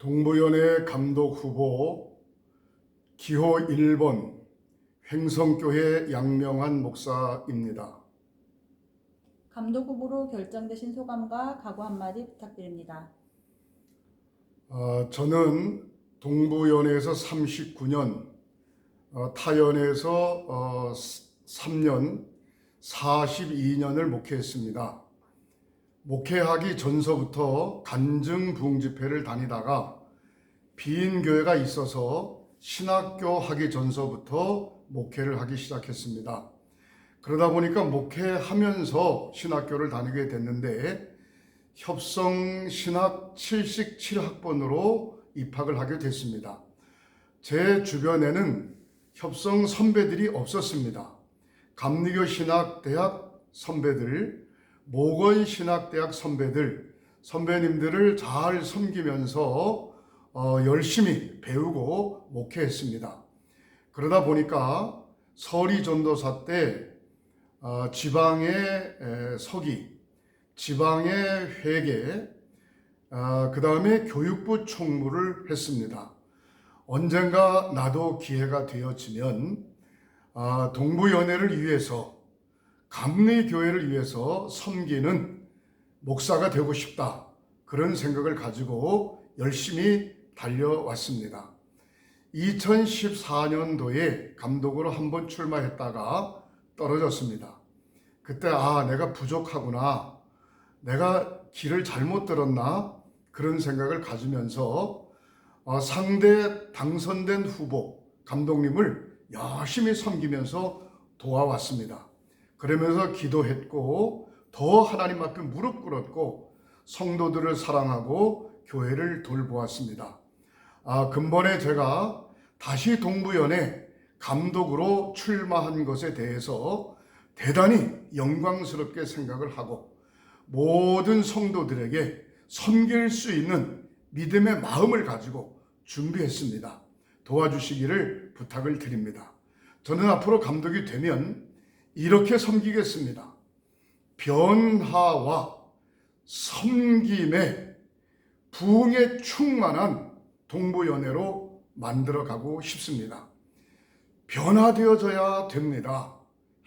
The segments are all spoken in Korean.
동부연회 감독 후보 기호 1번 횡성교회 양명한 목사입니다. 감독 후보로 결정되신 소감과 각오 한마디 부탁드립니다. 저는 동부연회에서 39년, 타연에서 3년, 42년을 목회했습니다. 목회하기 전서부터 간증 부흥집회를 다니다가 빈 교회가 있어서 신학교 하기 전서부터 목회를 하기 시작했습니다. 그러다 보니까 목회하면서 신학교를 다니게 됐는데 협성 신학 77학번으로 입학을 하게 됐습니다. 제 주변에는 협성 선배들이 없었습니다. 감리교 신학대학 선배들, 모건 신학대학 선배님들을 잘 섬기면서 열심히 배우고 목회했습니다. 그러다 보니까 서리 전도사 때 지방의 서기, 지방의 회계, 그 다음에 교육부 총무를 했습니다. 언젠가 나도 기회가 되어지면 동부연회를 위해서, 감리교회를 위해서 섬기는 목사가 되고 싶다, 그런 생각을 가지고 열심히 달려왔습니다. 2014년도에 감독으로 한번 출마했다가 떨어졌습니다. 그때 내가 부족하구나, 내가 길을 잘못 들었나, 그런 생각을 가지면서 상대 당선된 후보 감독님을 열심히 섬기면서 도와왔습니다. 그러면서 기도했고 더 하나님 앞에 무릎 꿇었고 성도들을 사랑하고 교회를 돌보았습니다. 근본에 제가 다시 동부연회 감독으로 출마한 것에 대해서 대단히 영광스럽게 생각을 하고 모든 성도들에게 섬길 수 있는 믿음의 마음을 가지고 준비했습니다. 도와주시기를 부탁을 드립니다. 저는 앞으로 감독이 되면 이렇게 섬기겠습니다. 변화와 섬김의 부흥에 충만한 동부연회로 만들어가고 싶습니다. 변화되어져야 됩니다.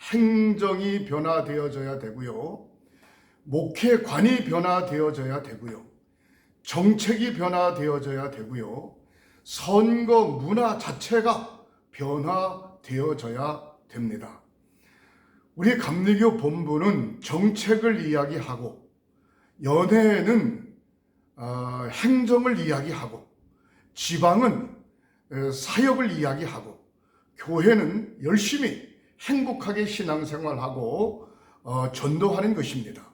행정이 변화되어져야 되고요. 목회관이 변화되어져야 되고요. 정책이 변화되어져야 되고요. 선거 문화 자체가 변화되어져야 됩니다. 우리 감리교 본부는 정책을 이야기하고, 연회는 행정을 이야기하고, 지방은 사역을 이야기하고, 교회는 열심히 행복하게 신앙생활하고 전도하는 것입니다.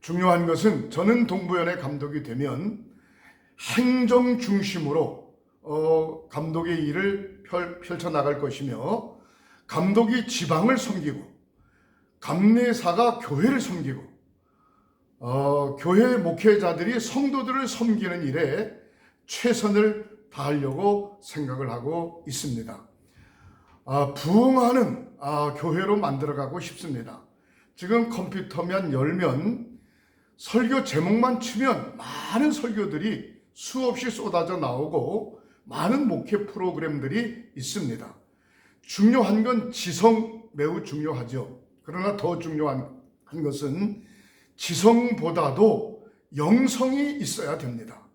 중요한 것은 저는 동부연회 감독이 되면 행정 중심으로 감독의 일을 펼쳐나갈 것이며, 감독이 지방을 섬기고 감리사가 교회를 섬기고 교회 목회자들이 성도들을 섬기는 일에 최선을 다하려고 생각을 하고 있습니다. 부흥하는 교회로 만들어가고 싶습니다. 지금 컴퓨터만 열면 설교 제목만 치면 많은 설교들이 수없이 쏟아져 나오고 많은 목회 프로그램들이 있습니다. 중요한 건 지성, 매우 중요하죠. 그러나 더 중요한 것은 지성보다도 영성이 있어야 됩니다.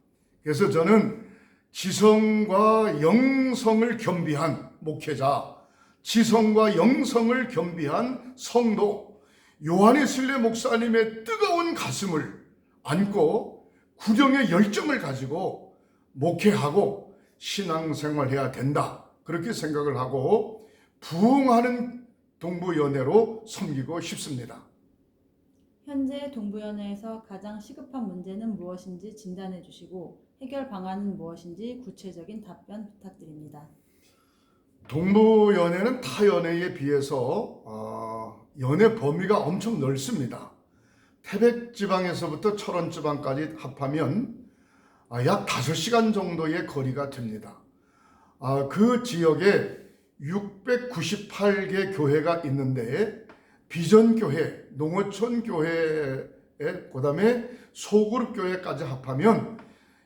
그래서 저는 지성과 영성을 겸비한 목회자, 지성과 영성을 겸비한 성도, 요한의슬레 목사님의 뜨거운 가슴을 안고 구경의 열정을 가지고 목회하고 신앙생활해야 된다, 그렇게 생각을 하고 부흥하는 동부연회로 섬기고 싶습니다. 현재 동부연회에서 가장 시급한 문제는 무엇인지 진단해 주시고 해결 방안은 무엇인지 구체적인 답변 부탁드립니다. 동부연회는 타연회에 비해서 연회 범위가 엄청 넓습니다. 태백지방에서부터 철원지방까지 합하면 약 5시간 정도의 거리가 됩니다. 그 지역에 698개 교회가 있는데 비전교회, 농어촌 교회, 그 다음에 소그룹 교회까지 합하면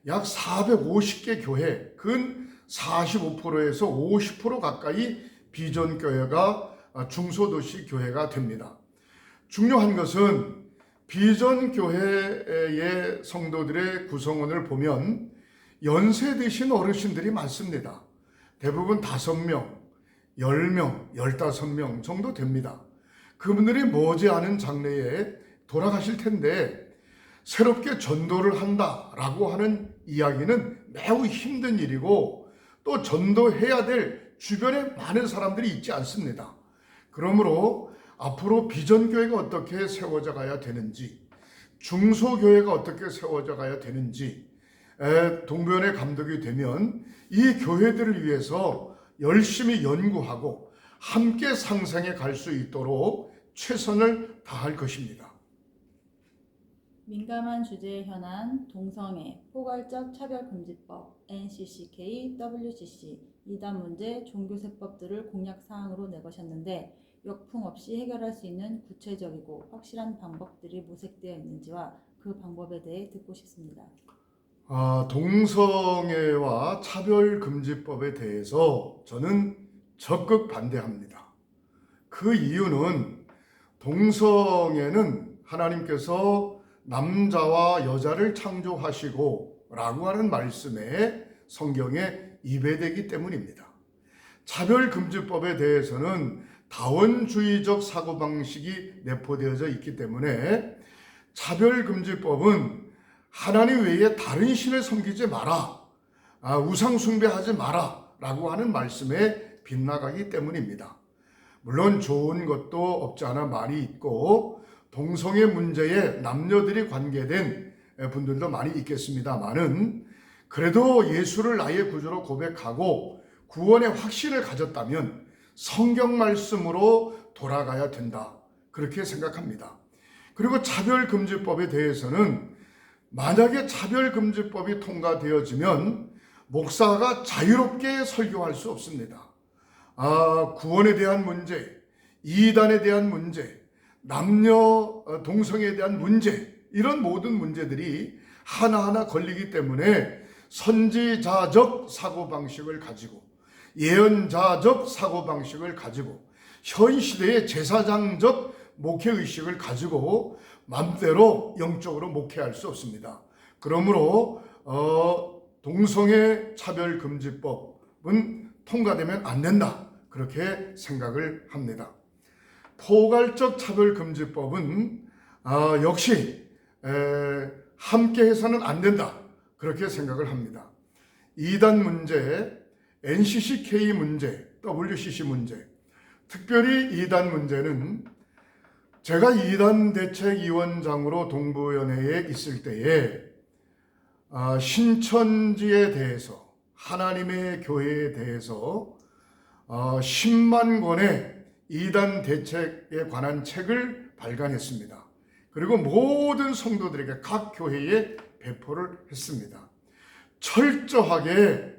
약 450개 교회, 근 45%에서 50% 가까이 비전교회가 중소도시 교회가 됩니다. 중요한 것은 비전교회의 성도들의 구성원을 보면 연세 드신 어르신들이 많습니다. 대부분 5명, 10명, 15명 정도 됩니다. 그분들이 머지않은 장래에 돌아가실 텐데 새롭게 전도를 한다라고 하는 이야기는 매우 힘든 일이고 또 전도해야 될 주변에 많은 사람들이 있지 않습니다. 그러므로 앞으로 비전교회가 어떻게 세워져 가야 되는지, 중소교회가 어떻게 세워져 가야 되는지 동부연의 감독이 되면 이 교회들을 위해서 열심히 연구하고 함께 상생해 갈 수 있도록 최선을 다할 것입니다. 민감한 주제의 현안, 동성애, 포괄적 차별금지법, NCCK, WCC, 이단 문제, 종교세법들을 공약사항으로 내거셨는데 역풍 없이 해결할 수 있는 구체적이고 확실한 방법들이 모색되어 있는지와 그 방법에 대해 듣고 싶습니다. 동성애와 차별금지법에 대해서 저는 적극 반대합니다. 그 이유는 동성애는 하나님께서 남자와 여자를 창조하시고 라고 하는 말씀에 성경에 입에되기 때문입니다. 차별금지법에 대해서는 다원주의적 사고방식이 내포되어져 있기 때문에 차별금지법은 하나님 외에 다른 신을 섬기지 마라, 우상 숭배하지 마라 라고 하는 말씀에 빗나가기 때문입니다. 물론 좋은 것도 없지 않아 많이 있고 동성애 문제에 남녀들이 관계된 분들도 많이 있겠습니다만은 그래도 예수를 나의 구주로 고백하고 구원의 확신을 가졌다면 성경 말씀으로 돌아가야 된다, 그렇게 생각합니다. 그리고 차별금지법에 대해서는 만약에 차별금지법이 통과되어지면 목사가 자유롭게 설교할 수 없습니다. 구원에 대한 문제, 이단에 대한 문제, 남녀 동성애에 대한 문제, 이런 모든 문제들이 하나하나 걸리기 때문에 선지자적 사고방식을 가지고 예언자적 사고방식을 가지고 현 시대의 제사장적 목회의식을 가지고 맘대로 영적으로 목회할 수 없습니다. 그러므로 동성애 차별금지법은 통과되면 안 된다, 그렇게 생각을 합니다. 포괄적 차별금지법은 역시 함께 해서는 안 된다, 그렇게 생각을 합니다. 이단 문제, NCCK 문제, WCC 문제, 특별히 이단 문제는 제가 이단 대책위원장으로 동부연회에 있을 때에 신천지에 대해서, 하나님의 교회에 대해서 10만 권의 이단 대책에 관한 책을 발간했습니다. 그리고 모든 성도들에게 각 교회에 배포를 했습니다. 철저하게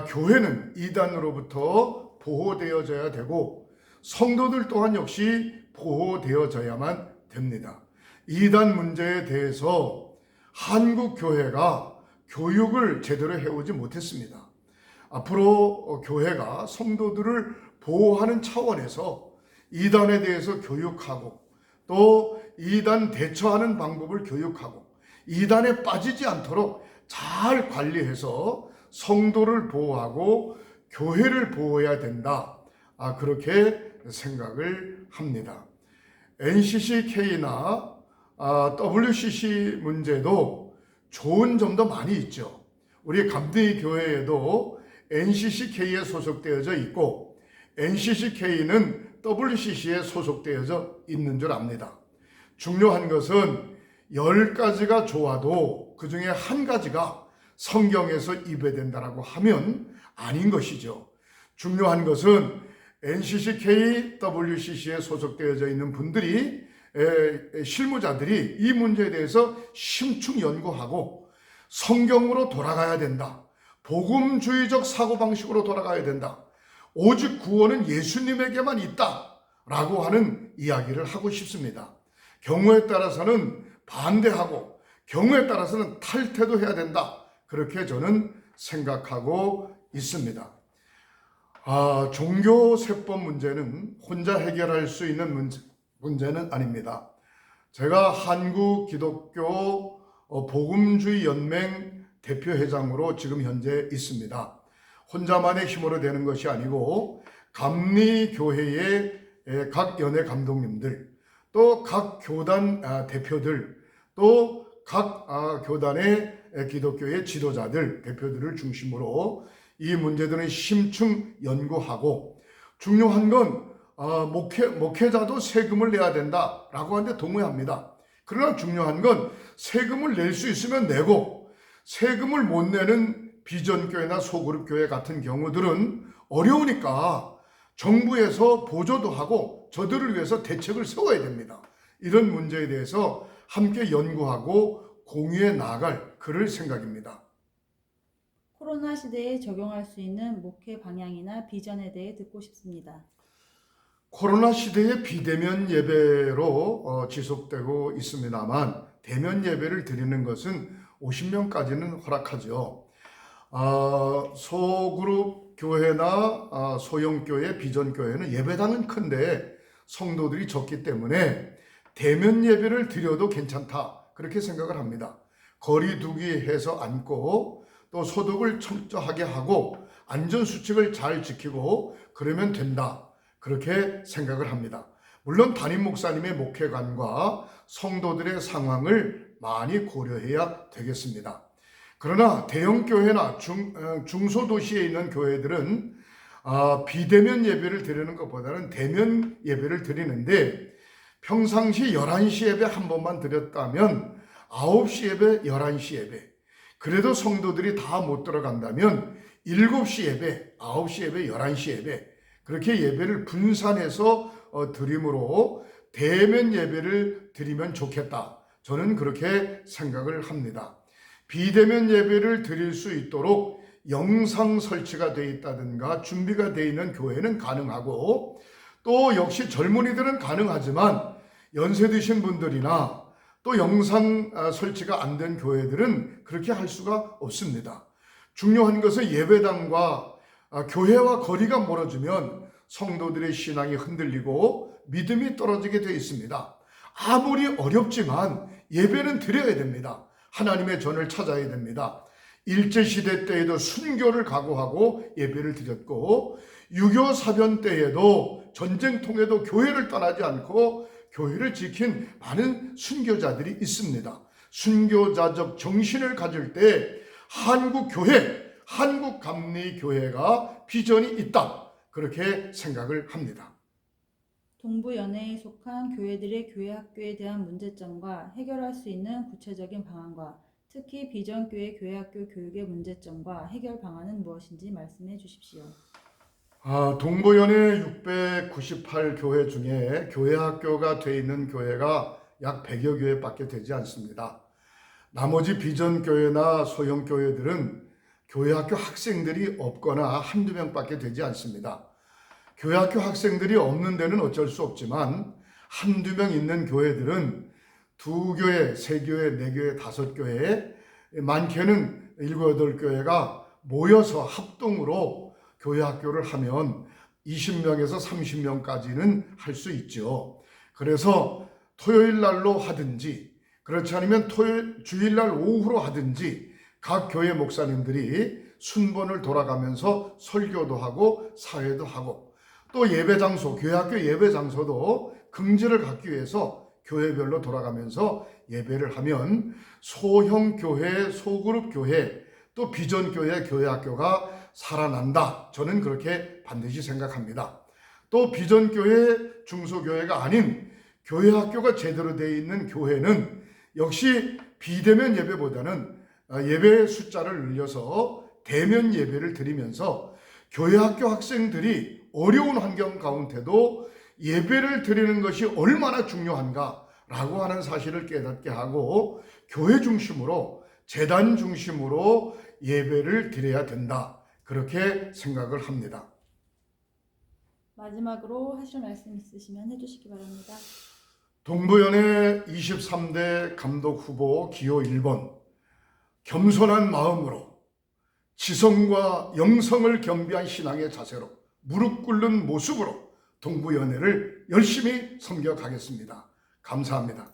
교회는 이단으로부터 보호되어져야 되고 성도들 또한 역시 보호되어져야만 됩니다. 이단 문제에 대해서 한국 교회가 교육을 제대로 해오지 못했습니다. 앞으로 교회가 성도들을 보호하는 차원에서 이단에 대해서 교육하고 또 이단 대처하는 방법을 교육하고 이단에 빠지지 않도록 잘 관리해서 성도를 보호하고 교회를 보호해야 된다, 그렇게 생각을 합니다. NCCK나 WCC 문제도 좋은 점도 많이 있죠. 우리 감리교회 교회에도 NCCK에 소속되어져 있고 NCCK는 WCC에 소속되어져 있는 줄 압니다. 중요한 것은 10가지가 좋아도 그 중에 한 가지가 성경에서 입에된다라고 하면 아닌 것이죠. 중요한 것은 NCCK, WCC에 소속되어져 있는 분들이, 실무자들이 이 문제에 대해서 심층 연구하고 성경으로 돌아가야 된다. 복음주의적 사고방식으로 돌아가야 된다. 오직 구원은 예수님에게만 있다라고 하는 이야기를 하고 싶습니다. 경우에 따라서는 반대하고 경우에 따라서는 탈퇴도 해야 된다, 그렇게 저는 생각하고 있습니다. 종교세법 문제는 혼자 해결할 수 있는 문제는 아닙니다. 제가 한국기독교 복음주의 연맹 대표회장으로 지금 현재 있습니다. 혼자만의 힘으로 되는 것이 아니고 감리교회의 각 연회 감독님들, 또 각 교단 대표들, 또 각 교단의 기독교의 지도자들, 대표들을 중심으로 이 문제들은 심층 연구하고, 중요한 건 목회자도 세금을 내야 된다라고 하는데 동의합니다. 그러나 중요한 건 세금을 낼 수 있으면 내고, 세금을 못 내는 비전교회나 소그룹교회 같은 경우들은 어려우니까 정부에서 보조도 하고 저들을 위해서 대책을 세워야 됩니다. 이런 문제에 대해서 함께 연구하고 공유해 나갈 그럴 생각입니다. 코로나 시대에 적용할 수 있는 목회 방향이나 비전에 대해 듣고 싶습니다. 코로나 시대의 비대면 예배로 지속되고 있습니다만, 대면 예배를 드리는 것은 50명까지는 허락하죠. 소그룹 교회나 소형교회, 비전교회는 예배당은 큰데 성도들이 적기 때문에 대면 예배를 드려도 괜찮다, 그렇게 생각을 합니다. 거리 두기 해서 앉고, 또 소독을 철저하게 하고 안전수칙을 잘 지키고 그러면 된다, 그렇게 생각을 합니다. 물론 담임 목사님의 목회관과 성도들의 상황을 많이 고려해야 되겠습니다. 그러나 대형 교회나 중소도시에 있는 교회들은 비대면 예배를 드리는 것보다는 대면 예배를 드리는데, 평상시 11시 예배 한 번만 드렸다면 9시 예배, 11시 예배, 그래도 성도들이 다 못 들어간다면 7시 예배, 9시 예배, 11시 예배, 그렇게 예배를 분산해서 드림으로 대면 예배를 드리면 좋겠다, 저는 그렇게 생각을 합니다. 비대면 예배를 드릴 수 있도록 영상 설치가 되어 있다든가 준비가 되어 있는 교회는 가능하고, 또 역시 젊은이들은 가능하지만 연세 드신 분들이나 또 영상 설치가 안 된 교회들은 그렇게 할 수가 없습니다. 중요한 것은 예배당과 교회와 거리가 멀어지면 성도들의 신앙이 흔들리고 믿음이 떨어지게 되어 있습니다. 아무리 어렵지만 예배는 드려야 됩니다. 하나님의 전을 찾아야 됩니다. 일제시대 때에도 순교를 각오하고 예배를 드렸고, 6.25 사변 때에도 전쟁통에도 교회를 떠나지 않고 교회를 지킨 많은 순교자들이 있습니다. 순교자적 정신을 가질 때 한국 교회, 한국 감리교회가 비전이 있다, 그렇게 생각을 합니다. 동부연회에 속한 교회들의 교회학교에 대한 문제점과 해결할 수 있는 구체적인 방안과 특히 비전교회 교회학교 교육의 문제점과 해결 방안은 무엇인지 말씀해 주십시오. 동부연회 698교회 중에 교회학교가 되어 있는 교회가 약 100여 교회밖에 되지 않습니다. 나머지 비전교회나 소형교회들은 교회학교 학생들이 없거나 한두 명밖에 되지 않습니다. 교회학교 학생들이 없는 데는 어쩔 수 없지만 한두 명 있는 교회들은 2교회, 3교회, 4교회, 5교회, 많게는 7, 8교회가 모여서 합동으로 교회학교를 하면 20명에서 30명까지는 할 수 있죠. 그래서 토요일 날로 하든지, 그렇지 않으면 주일날 오후로 하든지 각 교회 목사님들이 순번을 돌아가면서 설교도 하고 사회도 하고, 또 예배 장소, 교회학교 예배 장소도 긍지를 갖기 위해서 교회별로 돌아가면서 예배를 하면 소형 교회, 소그룹 교회, 또 비전 교회, 교회학교가 살아난다, 저는 그렇게 반드시 생각합니다. 또 비전 교회, 중소교회가 아닌 교회학교가 제대로 되어 있는 교회는 역시 비대면 예배보다는 예배 숫자를 늘려서 대면 예배를 드리면서 교회학교 학생들이 어려운 환경 가운데도 예배를 드리는 것이 얼마나 중요한가라고 하는 사실을 깨닫게 하고 교회 중심으로, 재단 중심으로 예배를 드려야 된다, 그렇게 생각을 합니다. 마지막으로 하실 말씀 있으시면 해주시기 바랍니다. 동부연회 23대 감독 후보 기호 1번 겸손한 마음으로 지성과 영성을 겸비한 신앙의 자세로 무릎 꿇는 모습으로 동부연회를 열심히 섬겨가겠습니다. 감사합니다.